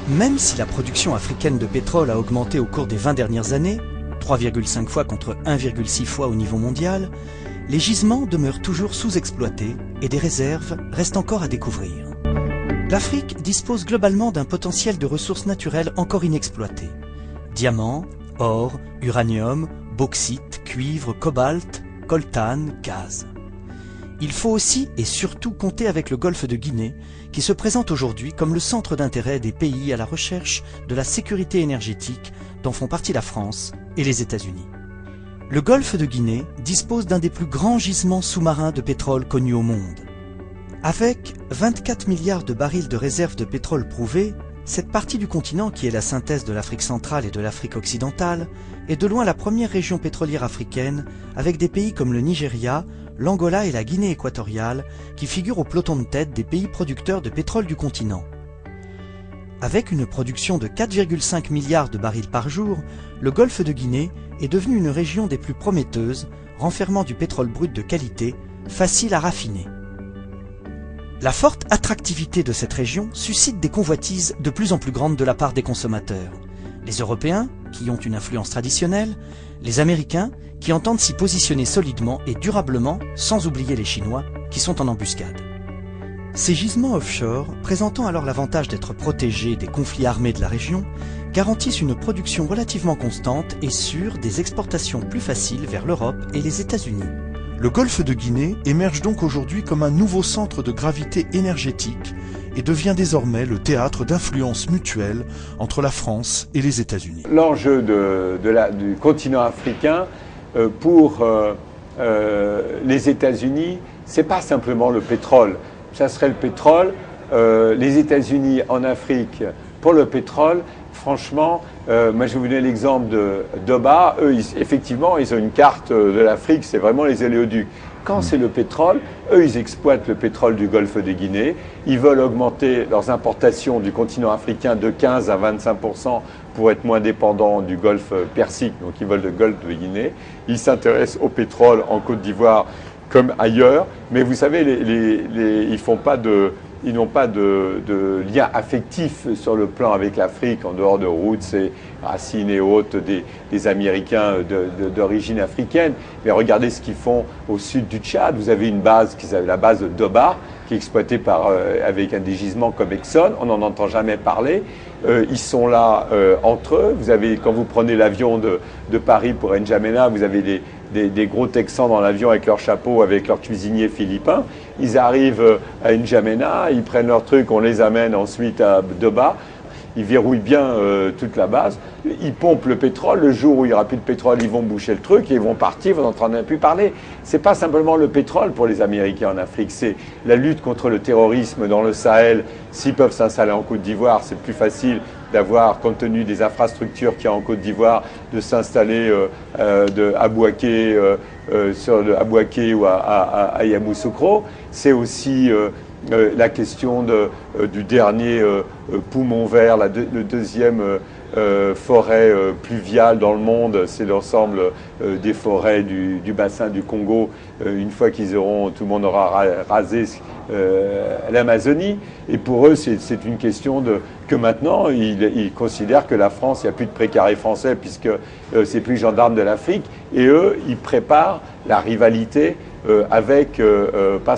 Même si la production africaine de pétrole a augmenté au cours des 20 dernières années, 3,5 fois contre 1,6 fois au niveau mondial, les gisements demeurent toujours sous-exploités et des réserves restent encore à découvrir. L'Afrique dispose globalement d'un potentiel de ressources naturelles encore inexploitées. Diamants, or, uranium, bauxite, cuivre, cobalt, coltan, gaz. Il faut aussi et surtout compter avec le golfe de Guinée, qui se présente aujourd'hui comme le centre d'intérêt des pays à la recherche de la sécurité énergétique dont font partie la France et les États-Unis. Le golfe de Guinée dispose d'un des plus grands gisements sous-marins de pétrole connus au monde. Avec 24 milliards de barils de réserves de pétrole prouvées, cette partie du continent qui est la synthèse de l'Afrique centrale et de l'Afrique occidentale est de loin la première région pétrolière africaine avec des pays comme le Nigeria, l'Angola et la Guinée équatoriale qui figurent au peloton de tête des pays producteurs de pétrole du continent. Avec une production de 4,5 milliards de barils par jour, le golfe de Guinée est devenu une région des plus prometteuses, renfermant du pétrole brut de qualité, facile à raffiner. La forte attractivité de cette région suscite des convoitises de plus en plus grandes de la part des consommateurs. Les Européens, qui ont une influence traditionnelle, les Américains, qui entendent s'y positionner solidement et durablement, sans oublier les Chinois, qui sont en embuscade. Ces gisements offshore, présentant alors l'avantage d'être protégés des conflits armés de la région, garantissent une production relativement constante et sûre des exportations plus faciles vers l'Europe et les États-Unis. Le golfe de Guinée émerge donc aujourd'hui comme un nouveau centre de gravité énergétique et devient désormais le théâtre d'influences mutuelles entre la France et les États-Unis. L'enjeu du continent africain pour les États-Unis, c'est pas simplement le pétrole. Ça serait le pétrole. Les États-Unis en Afrique pour le pétrole, franchement, moi je vais vous donner l'exemple de Doba. Eux, effectivement, ils ont une carte de l'Afrique, c'est vraiment les oléoducs. Quand c'est le pétrole, eux, ils exploitent le pétrole du golfe de Guinée. Ils veulent augmenter leurs importations du continent africain de 15 à 25% pour être moins dépendants du golfe Persique. Donc ils veulent le golfe de Guinée. Ils s'intéressent au pétrole en Côte d'Ivoire comme ailleurs. Mais vous savez, ils n'ont pas de lien affectif sur le plan avec l'Afrique, en dehors de Roots et Racine et autres des Américains d'origine africaine. Mais regardez ce qu'ils font au sud du Tchad. Vous avez une base, la base de Doba, qui est exploitée avec un des gisements comme Exxon. On n'en entend jamais parler. Ils sont là entre eux. Quand vous prenez l'avion de Paris pour N'Djamena, vous avez des gros Texans dans l'avion avec leur chapeau, avec leur cuisinier philippin. Ils arrivent à N'Djamena, ils prennent leur truc, on les amène ensuite à Doba. Ils verrouillent bien toute la base. Ils pompent le pétrole. Le jour où il n'y aura plus de pétrole, ils vont boucher le truc et ils vont partir, vous n'entendez plus parler. C'est pas simplement le pétrole pour les Américains en Afrique, c'est la lutte contre le terrorisme dans le Sahel. S'ils peuvent s'installer en Côte d'Ivoire, c'est plus facile d'avoir, compte tenu des infrastructures qu'il y a en Côte d'Ivoire, de s'installer à Bouaké ou à Yamoussoukro. C'est aussi la question du dernier poumon vert, le deuxième forêt pluviale dans le monde, c'est l'ensemble des forêts du bassin du Congo. Une fois tout le monde aura rasé l'Amazonie. Et pour eux, c'est une question que maintenant, ils considèrent que la France, il n'y a plus de précarés français puisque c'est plus gendarmes de l'Afrique. Et eux, ils préparent la rivalité avec, pas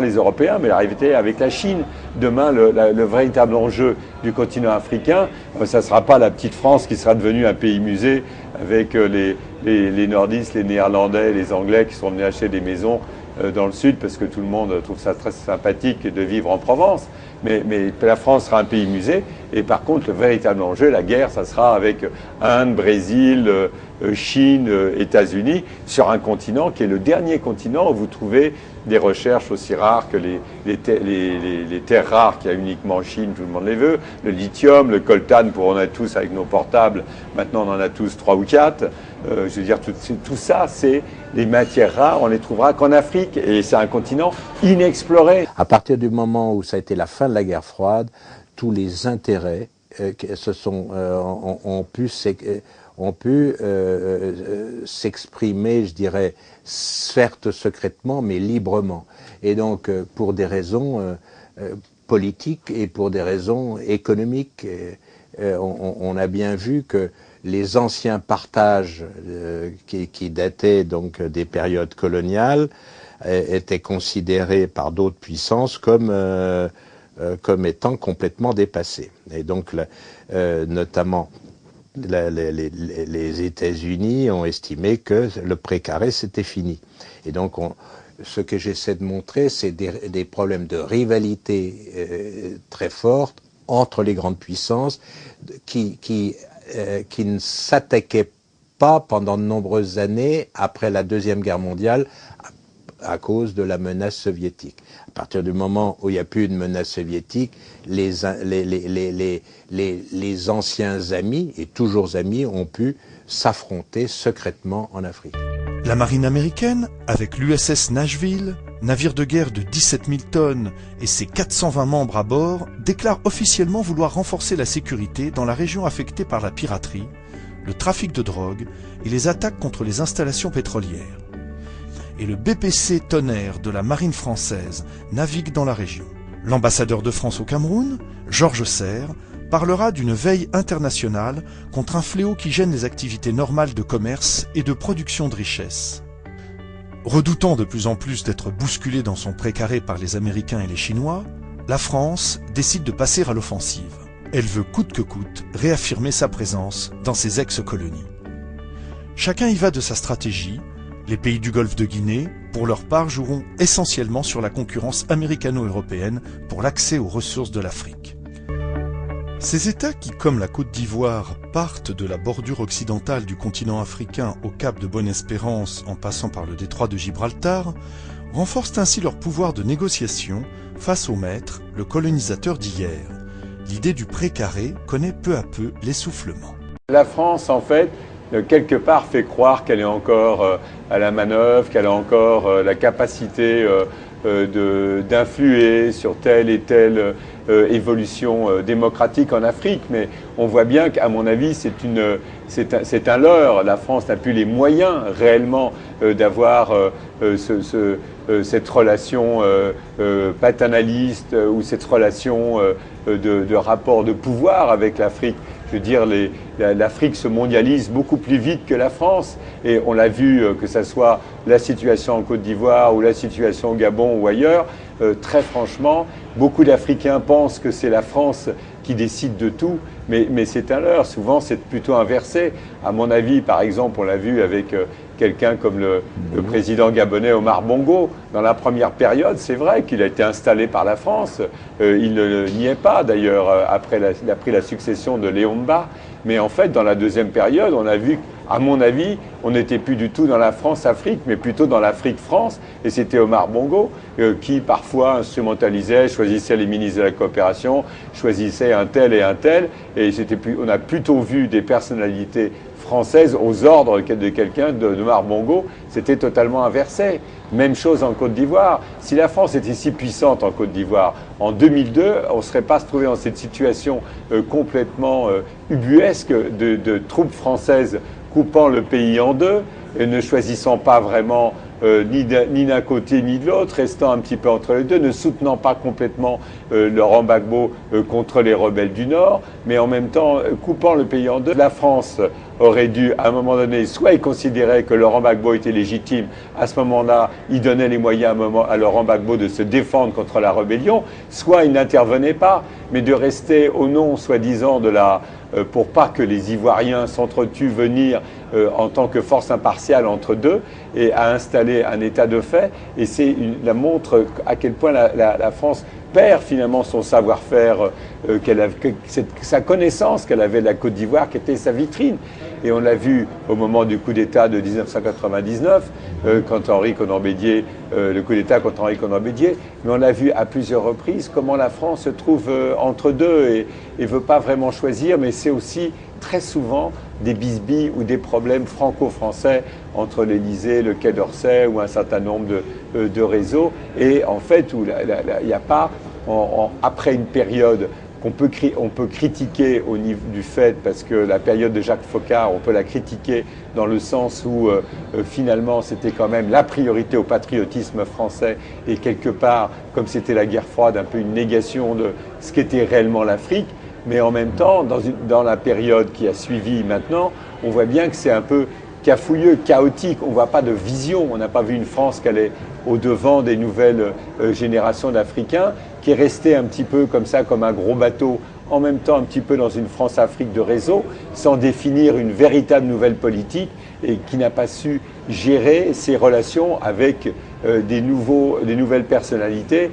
les Européens, mais la rivalité avec la Chine. Demain, le véritable enjeu du continent africain, ça ne sera pas la petite France qui sera devenue un pays musée avec les nordistes, les néerlandais, les anglais qui sont venus acheter des maisons dans le sud parce que tout le monde trouve ça très sympathique de vivre en Provence. Mais la France sera un pays musée. Et par contre, le véritable enjeu, la guerre, ça sera avec Inde, Brésil, Chine, États-Unis, sur un continent qui est le dernier continent où vous trouvez des recherches aussi rares que les terres rares qu'il y a uniquement en Chine, tout le monde les veut, le lithium, le coltan, on en a tous avec nos portables, maintenant on en a tous 3 ou 4. Je veux dire, tout ça, c'est les matières rares, on les trouvera qu'en Afrique, et c'est un continent inexploré. À partir du moment où ça a été la fin de la guerre froide, tous les intérêts ont pu s'exprimer, je dirais, certes secrètement, mais librement. Et donc, pour des raisons politiques et pour des raisons économiques. On a bien vu que les anciens partages qui dataient donc des périodes coloniales étaient considérés par d'autres puissances comme étant complètement dépassés. Et donc, notamment, les États-Unis ont estimé que le précaré, c'était fini. Et donc, ce que j'essaie de montrer, c'est des problèmes de rivalité très fortes entre les grandes puissances qui ne s'attaquaient pas pendant de nombreuses années après la Deuxième Guerre mondiale à cause de la menace soviétique. À partir du moment où il n'y a plus de menace soviétique, les anciens amis, et toujours amis, ont pu s'affronter secrètement en Afrique. La marine américaine, avec l'USS Nashville, navire de guerre de 17 000 tonnes et ses 420 membres à bord, déclare officiellement vouloir renforcer la sécurité dans la région affectée par la piraterie, le trafic de drogue et les attaques contre les installations pétrolières. Et le BPC Tonnerre de la marine française navigue dans la région. L'ambassadeur de France au Cameroun, Georges Serre, parlera d'une veille internationale contre un fléau qui gêne les activités normales de commerce et de production de richesses. Redoutant de plus en plus d'être bousculée dans son précaré par les Américains et les Chinois, la France décide de passer à l'offensive. Elle veut coûte que coûte réaffirmer sa présence dans ses ex-colonies. Chacun y va de sa stratégie. Les pays du Golfe de Guinée, pour leur part, joueront essentiellement sur la concurrence américano-européenne pour l'accès aux ressources de l'Afrique. Ces États qui, comme la Côte d'Ivoire, partent de la bordure occidentale du continent africain au cap de Bonne-Espérance en passant par le détroit de Gibraltar, renforcent ainsi leur pouvoir de négociation face au maître, le colonisateur d'hier. L'idée du précaré connaît peu à peu l'essoufflement. La France, en fait, quelque part fait croire qu'elle est encore à la manœuvre, qu'elle a encore la capacité d'influer sur telle et telle évolution démocratique en Afrique. Mais on voit bien qu'à mon avis, c'est un leurre. La France n'a plus les moyens réellement d'avoir cette relation paternaliste ou cette relation de rapport de pouvoir avec l'Afrique. Je veux dire, l'Afrique se mondialise beaucoup plus vite que la France. Et on l'a vu, que ce soit la situation en Côte d'Ivoire ou la situation au Gabon ou ailleurs, très franchement, beaucoup d'Africains pensent que c'est la France qui décide de tout, mais c'est un leurre. Souvent, c'est plutôt inversé. À mon avis, par exemple, on l'a vu avec quelqu'un comme le président gabonais Omar Bongo. Dans la première période, c'est vrai qu'il a été installé par la France. Il ne n'y est pas, d'ailleurs, après il a pris la succession de Léon Mba. Mais en fait, dans la deuxième période, on a vu, à mon avis, on n'était plus du tout dans la France-Afrique, mais plutôt dans l'Afrique-France. Et c'était Omar Bongo qui, parfois, instrumentalisait, choisissait les ministres de la coopération, choisissait un tel et un tel. Et on a plutôt vu des personnalités françaises aux ordres de quelqu'un, d'Omar Bongo. C'était totalement inversé. Même chose en Côte d'Ivoire. Si la France était si puissante en Côte d'Ivoire, en 2002, on ne serait pas se trouvé dans cette situation complètement ubuesque de troupes françaises coupant le pays en deux et ne choisissant pas vraiment ni d'un côté ni de l'autre, restant un petit peu entre les deux, ne soutenant pas complètement Laurent Gbagbo contre les rebelles du Nord, mais en même temps coupant le pays en deux. La France aurait dû, à un moment donné, soit il considérait que Laurent Gbagbo était légitime, à ce moment-là, il donnait les moyens à Laurent Gbagbo de se défendre contre la rébellion, soit il n'intervenait pas, mais de rester au nom, soi-disant, pour pas que les Ivoiriens s'entretuent venir en tant que force impartiale entre deux et à installer un état de fait. Et c'est la montre à quel point la France perd finalement son savoir-faire, sa connaissance qu'elle avait de la Côte d'Ivoire qui était sa vitrine. Et on l'a vu au moment du coup d'État de 1999, quand le coup d'État contre Henri Konan Bédier, mais on l'a vu à plusieurs reprises comment la France se trouve entre deux et ne veut pas vraiment choisir, mais c'est aussi très souvent des bisbilles ou des problèmes franco-français entre l'Élysée, le Quai d'Orsay ou un certain nombre de réseaux. Et en fait, où il n'y a pas, après une période qu'on peut, on peut critiquer au niveau du fait, parce que la période de Jacques Foccart, on peut la critiquer dans le sens où finalement c'était quand même la priorité au patriotisme français et quelque part, comme c'était la guerre froide, un peu une négation de ce qu'était réellement l'Afrique. Mais en même temps, dans la période qui a suivi maintenant, on voit bien que c'est un peu cafouilleux, chaotique. On ne voit pas de vision. On n'a pas vu une France qui allait au-devant des nouvelles générations d'Africains, qui est restée un petit peu comme ça, comme un gros bateau, en même temps un petit peu dans une France-Afrique de réseau, sans définir une véritable nouvelle politique et qui n'a pas su gérer ses relations avec des nouvelles personnalités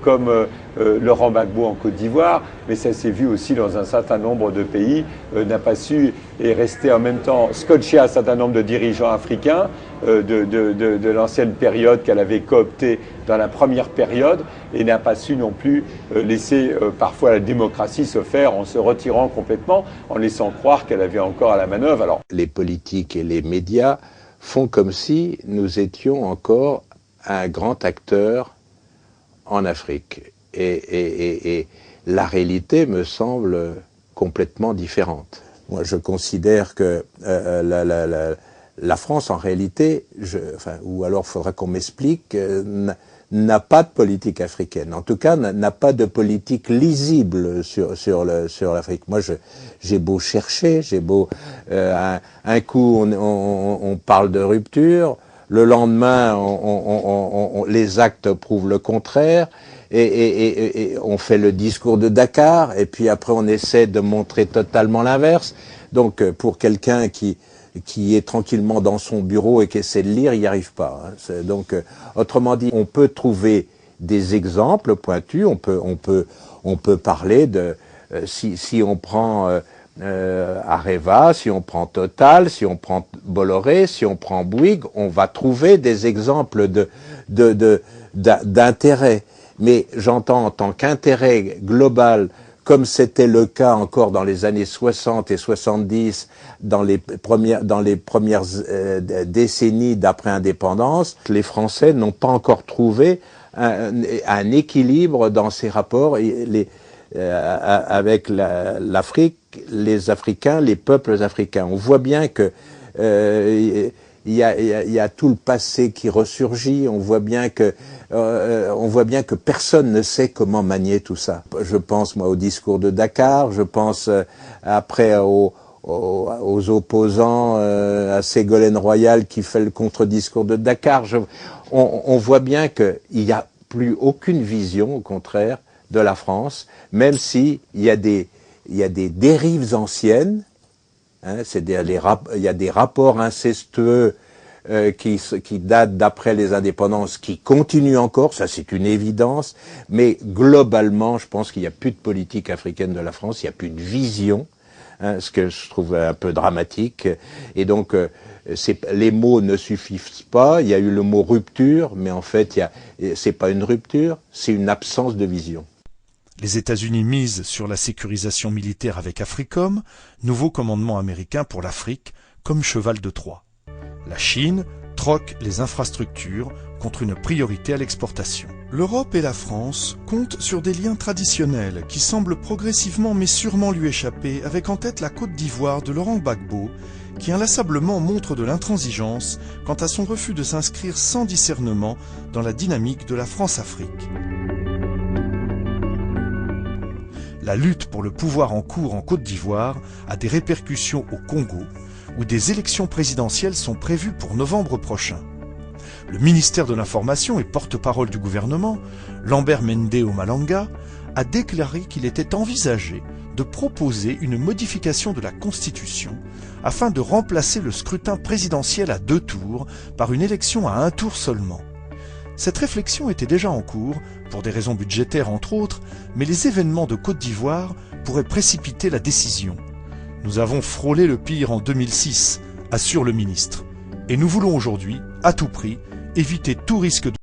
comme Laurent Gbagbo en Côte d'Ivoire, mais ça s'est vu aussi dans un certain nombre de pays, n'a pas su et rester en même temps scotché à un certain nombre de dirigeants africains de l'ancienne période qu'elle avait coopté dans la première période et n'a pas su non plus laisser parfois la démocratie se faire en se retirant complètement, en laissant croire qu'elle avait encore à la manœuvre. Alors, les politiques et les médias font comme si nous étions encore un grand acteur en Afrique. Et la réalité me semble complètement différente. Moi, je considère que la France, en réalité, ou alors il faudra qu'on m'explique, n'a pas de politique africaine. En tout cas, n'a pas de politique lisible sur l'Afrique. Moi, j'ai beau chercher, j'ai beau... un coup, on parle de rupture, le lendemain, les actes prouvent le contraire, et on fait le discours de Dakar, et puis après, on essaie de montrer totalement l'inverse. Donc, pour quelqu'un qui est tranquillement dans son bureau et qui essaie de lire, il n'y arrive pas. Hein. Donc, autrement dit, on peut trouver des exemples pointus, on peut parler de, si on prend Areva, si on prend Total, si on prend Bolloré, si on prend Bouygues, on va trouver des exemples d'intérêt. Mais j'entends en tant qu'intérêt global, comme c'était le cas encore dans les années 60 et 70, dans les premières décennies d'après-indépendance, les Français n'ont pas encore trouvé un équilibre dans ces rapports avec l'Afrique, les Africains, les peuples africains. On voit bien que il y a tout le passé qui ressurgit. On voit bien que personne ne sait comment manier tout ça. Je pense moi au discours de Dakar. Je pense après aux opposants, à Ségolène Royal qui fait le contre-discours de Dakar. On voit bien qu'il n'y a plus aucune vision, au contraire, de la France, même si il y a des dérives anciennes. Hein, il y a des rapports incestueux qui datent d'après les indépendances, qui continuent encore, ça c'est une évidence, mais globalement, je pense qu'il n'y a plus de politique africaine de la France, il n'y a plus de vision, hein, ce que je trouve un peu dramatique, et donc les mots ne suffisent pas, il y a eu le mot rupture, mais en fait, c'est pas une rupture, c'est une absence de vision. Les États-Unis misent sur la sécurisation militaire avec Africom, nouveau commandement américain pour l'Afrique, comme cheval de Troie. La Chine troque les infrastructures contre une priorité à l'exportation. L'Europe et la France comptent sur des liens traditionnels qui semblent progressivement mais sûrement lui échapper, avec en tête la Côte d'Ivoire de Laurent Gbagbo, qui inlassablement montre de l'intransigeance quant à son refus de s'inscrire sans discernement dans la dynamique de la France-Afrique. La lutte pour le pouvoir en cours en Côte d'Ivoire a des répercussions au Congo, où des élections présidentielles sont prévues pour novembre prochain. Le ministère de l'Information et porte-parole du gouvernement, Lambert Mende Omalanga, a déclaré qu'il était envisagé de proposer une modification de la Constitution afin de remplacer le scrutin présidentiel à 2 tours par une élection à 1 tour seulement. Cette réflexion était déjà en cours, pour des raisons budgétaires entre autres, mais les événements de Côte d'Ivoire pourraient précipiter la décision. Nous avons frôlé le pire en 2006, assure le ministre. Et nous voulons aujourd'hui, à tout prix, éviter tout risque de